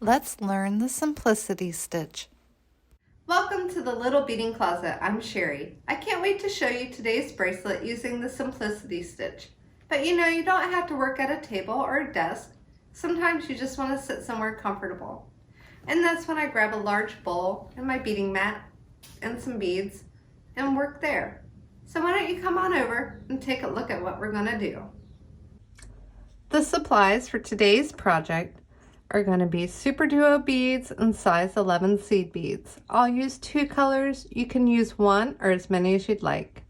Let's learn the simplicity stitch. Welcome to the Little Beading Closet. I'm Sherry. I can't wait to show you today's bracelet using the simplicity stitch. But you don't have to work at a table or a desk. Sometimes you just want to sit somewhere comfortable. And that's when I grab a large bowl and my beading mat and some beads and work there. So why don't you come on over and take a look at what we're going to do. The supplies for today's project are going to be Superduo beads and size 11 seed beads. I'll use 2 colors. You can use 1 or as many as you'd like.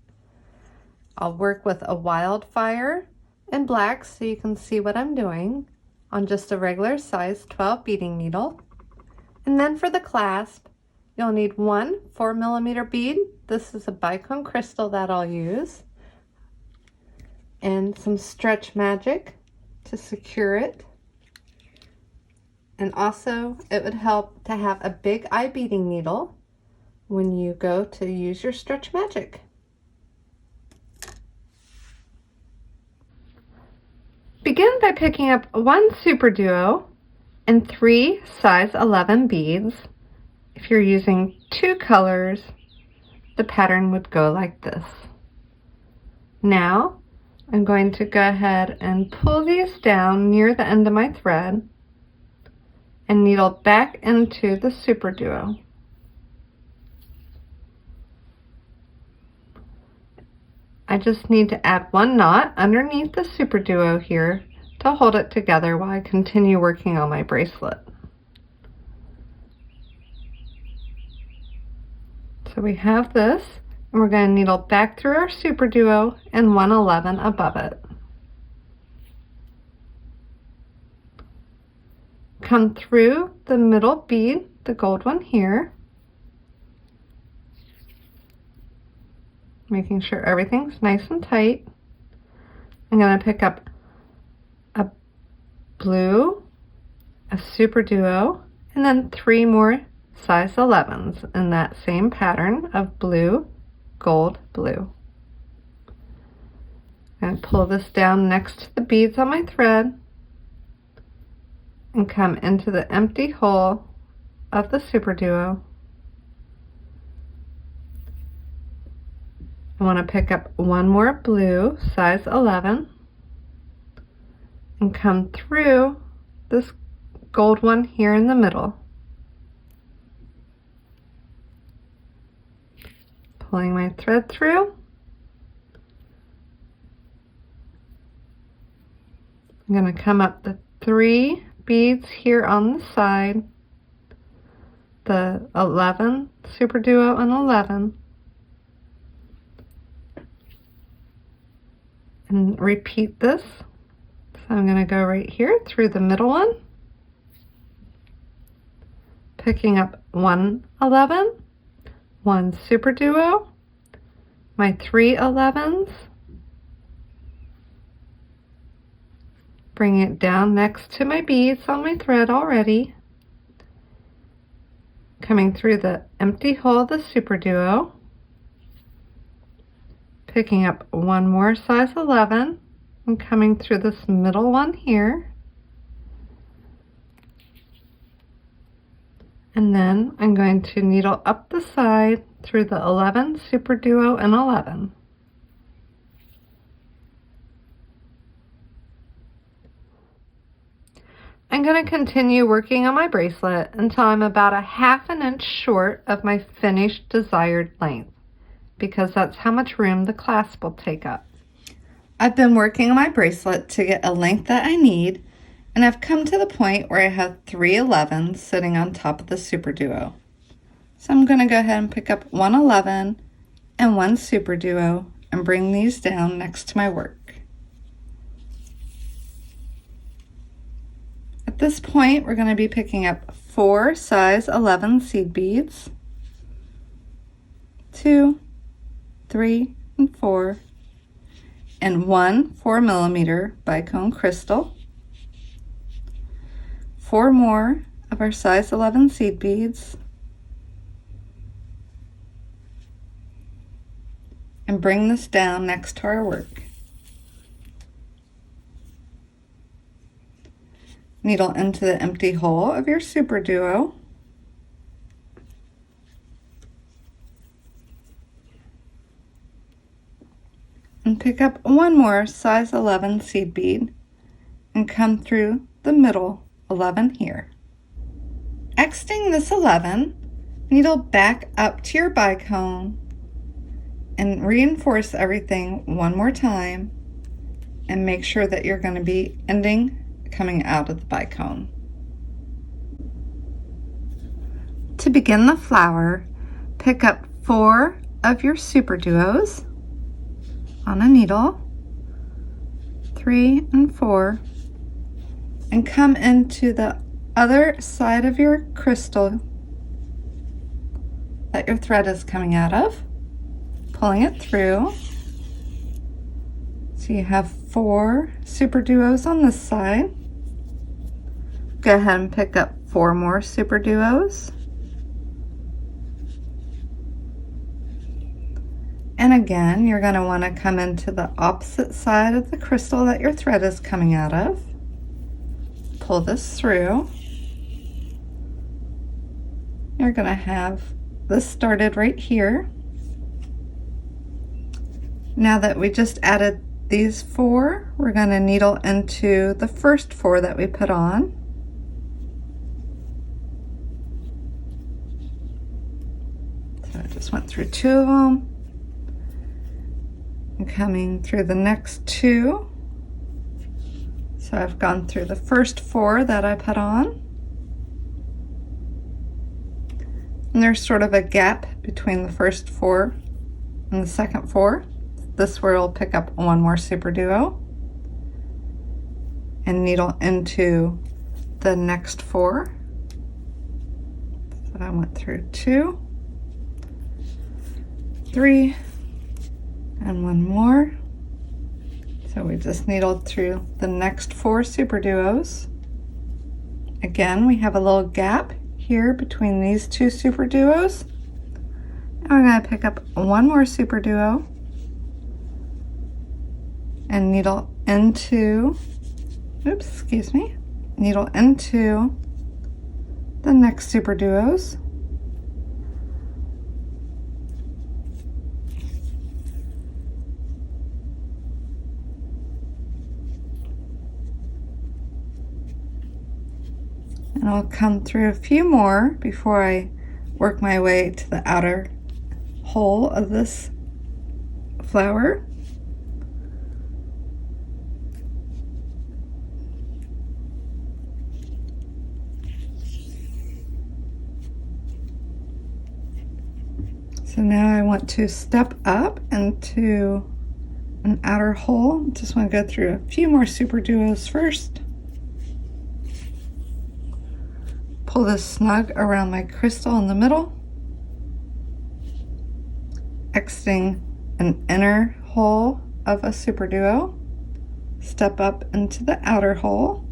I'll work with a wildfire in black so you can see what I'm doing on just a regular size 12 beading needle. And then for the clasp, you'll need 1 4mm bead. This is a Bicone crystal that I'll use. And some stretch magic to secure it. And also, it would help to have a big eye beading needle when you go to use your stretch magic. Begin by picking up 1 Superduo and 3 size 11 beads. If you're using 2 colors, the pattern would go like this. Now, I'm going to go ahead and pull these down near the end of my thread and needle back into the Superduo. I just need to add 1 knot underneath the Superduo here to hold it together while I continue working on my bracelet. So we have this, and we're going to needle back through our Superduo and 111 above it. Come through the middle bead, the gold one here, making sure everything's nice and tight. I'm going to pick up a blue, a Superduo, and then 3 more size 11s in that same pattern of blue, gold, blue. I'm going to pull this down next to the beads on my thread and come into the empty hole of the Superduo. I want to pick up 1 more blue, size 11, and come through this gold one here in the middle. Pulling my thread through. I'm going to come up the 3 beads here on the side, the 11 Superduo and 11, and repeat this. So I'm going to go right here through the middle one, picking up 1 11, 1 Superduo, my 3 11s, bring it down next to my beads on my thread already, coming through the empty hole of the Superduo, picking up 1 more size 11 and coming through this middle one here, and then I'm going to needle up the side through the 11 Superduo and 11. I'm going to continue working on my bracelet until I'm about a ½ inch short of my finished desired length, because that's how much room the clasp will take up. I've been working on my bracelet to get a length that I need, and I've come to the point where I have 3 11s sitting on top of the Superduo. So I'm going to go ahead and pick up 1 11 and 1 Superduo and bring these down next to my work. At this point, we're going to be picking up 4 size 11 seed beads, 2, 3, and 4, and 1 4mm Bicone crystal, 4 more of our size 11 seed beads, and bring this down next to our work. needle into the empty hole of your Superduo. And pick up one more size 11 seed bead and come through the middle 11 here. Exiting this 11, needle back up to your bicone and reinforce everything one more time and make sure that you're going to be ending coming out of the bicone. To begin the flower, pick up 4 of your Superduos on a needle, 3 and 4, and come into the other side of your crystal that your thread is coming out of, pulling it through. So you have 4 Superduos on this side. Go ahead and pick up 4 more Superduos. And again, you're going to want to come into the opposite side of the crystal that your thread is coming out of. Pull this through. You're going to have this started right here. Now that we just added these 4, we're going to needle into the first 4 that we put on. So I just went through 2 of them. And coming through the next 2. So I've gone through the first 4 that I put on. And there's sort of a gap between the first 4 and the second 4. This where we'll pick up 1 more Superduo and needle into the next 4. So I went through 2, 3, and 1 more. So we just needled through the next 4 Superduos. Again, we have a little gap here between these 2 Superduos. And we're going to pick up 1 more Superduo and needle into, needle into the next Superduos. And I'll come through a few more before I work my way to the outer hole of this flower. So now I want to step up into an outer hole. Just want to go through a few more Superduos first. Pull this snug around my crystal in the middle, exiting an inner hole of a Superduo, step up into the outer hole,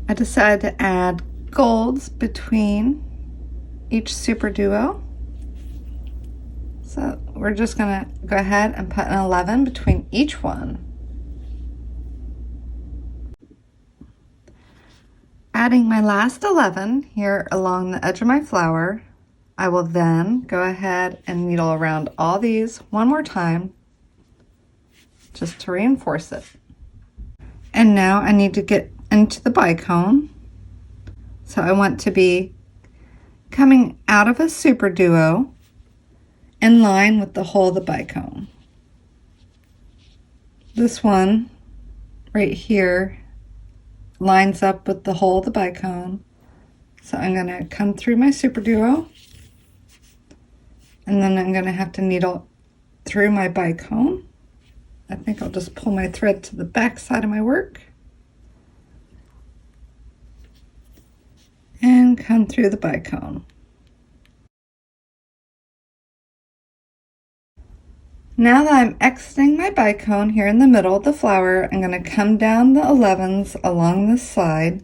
I decided to add golds between each Superduo. So we're just gonna go ahead and put an 11 between each one. Adding my last 11 here along the edge of my flower, I will then go ahead and needle around all these one more time just to reinforce it. And now I need to get into the bicone. So I want to be coming out of a Superduo in line with the hole of the bicone. This one right here lines up with the hole of the bicone. So I'm going to come through my Superduo, and then I'm going to have to needle through my bicone. I think I'll just pull my thread to the back side of my work and come through the bicone. Now that I'm exiting my bicone here in the middle of the flower, I'm going to come down the 11s along this side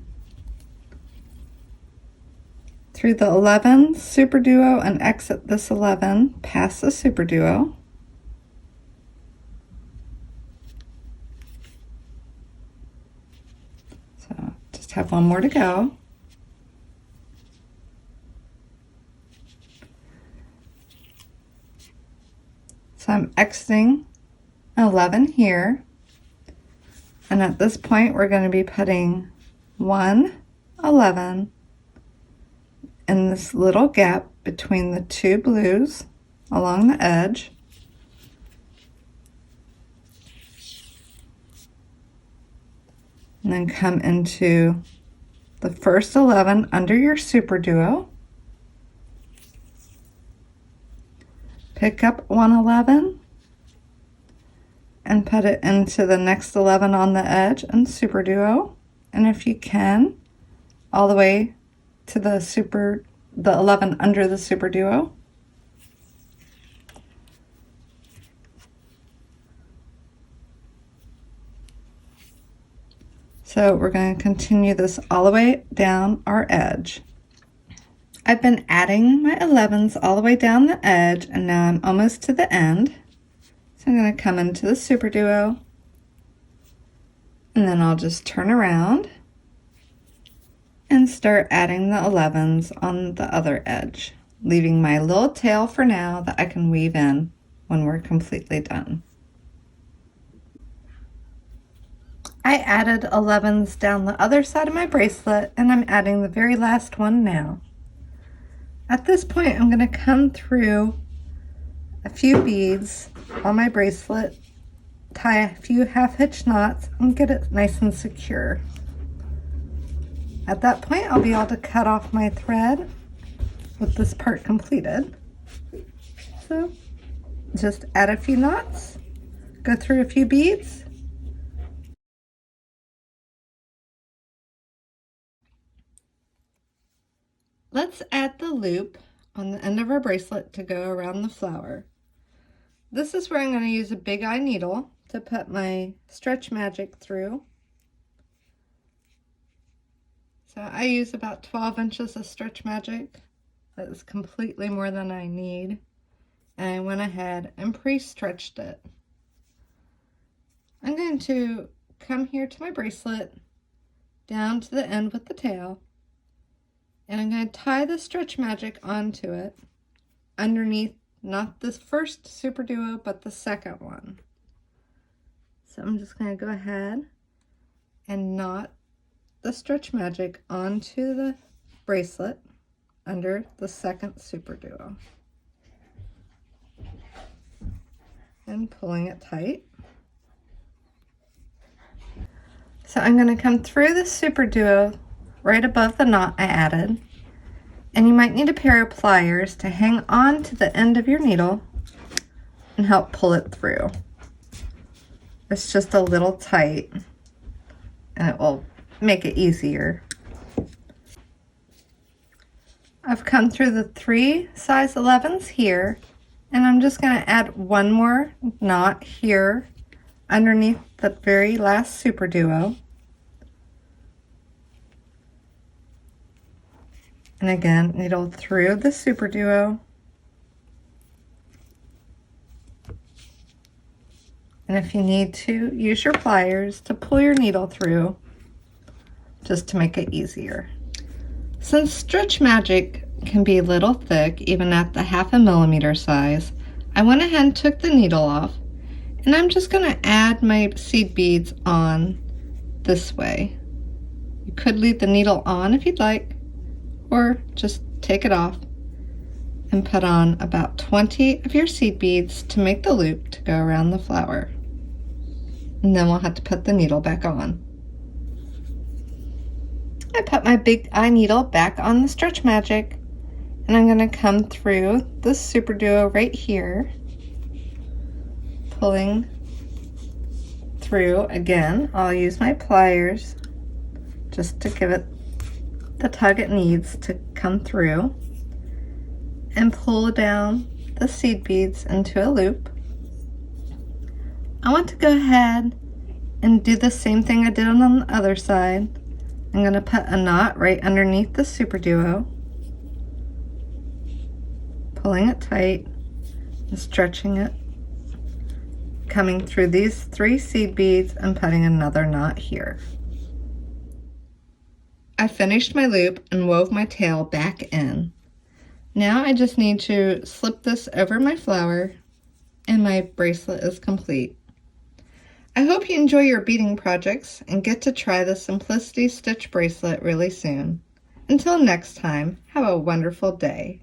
through the 11 Superduo and exit this 11 past the Superduo. So just have one more to go. So I'm exiting 11 here, and at this point we're going to be putting 1 11 in this little gap between the two blues along the edge. And then come into the first 11 under your Superduo. Pick up 111 and put it into the next 11 on the edge and Superduo. And if you can, all the way to the 11 under the Superduo. So we're going to continue this all the way down our edge. I've been adding my 11s all the way down the edge, and now I'm almost to the end. So I'm going to come into the Superduo, and then I'll just turn around and start adding the 11s on the other edge, leaving my little tail for now that I can weave in when we're completely done. I added 11s down the other side of my bracelet, and I'm adding the very last one now. At this point, I'm going to come through a few beads on my bracelet, tie a few half-hitch knots, and get it nice and secure. At that point, I'll be able to cut off my thread with this part completed. So just add a few knots, go through a few beads, let's add the loop on the end of our bracelet to go around the flower. This is where I'm going to use a big eye needle to put my stretch magic through. So I use about 12 inches of stretch magic. That is completely more than I need. And I went ahead and pre-stretched it. I'm going to come here to my bracelet, down to the end with the tail, and I'm going to tie the stretch magic onto it underneath, not the first Superduo, but the second one. So I'm just going to go ahead and knot the stretch magic onto the bracelet under the second Superduo. And pulling it tight. So I'm going to come through the Superduo right above the knot I added, and you might need a pair of pliers to hang on to the end of your needle and help pull it through. It's just a little tight, and it will make it easier. I've come through the 3 size 11s here, and I'm just going to add one more knot here underneath the very last Superduo. And again, needle through the Superduo. And if you need to, use your pliers to pull your needle through, just to make it easier. Since stretch magic can be a little thick, even at the 1/2 millimeter size, I went ahead and took the needle off, and I'm just going to add my seed beads on this way. You could leave the needle on if you'd like, or just take it off and put on about 20 of your seed beads to make the loop to go around the flower. And then we'll have to put the needle back on. I put my big eye needle back on the stretch magic, and I'm going to come through the Superduo right here, pulling through. Again, I'll use my pliers just to give it the tug it needs to come through, and pull down the seed beads into a loop. I want to go ahead and do the same thing I did on the other side. I'm going to put a knot right underneath the Superduo, pulling it tight and stretching it, coming through these 3 seed beads and putting another knot here. I finished my loop and wove my tail back in. Now I just need to slip this over my flower and my bracelet is complete. I hope you enjoy your beading projects and get to try the Simplicity Stitch bracelet really soon. Until next time, have a wonderful day.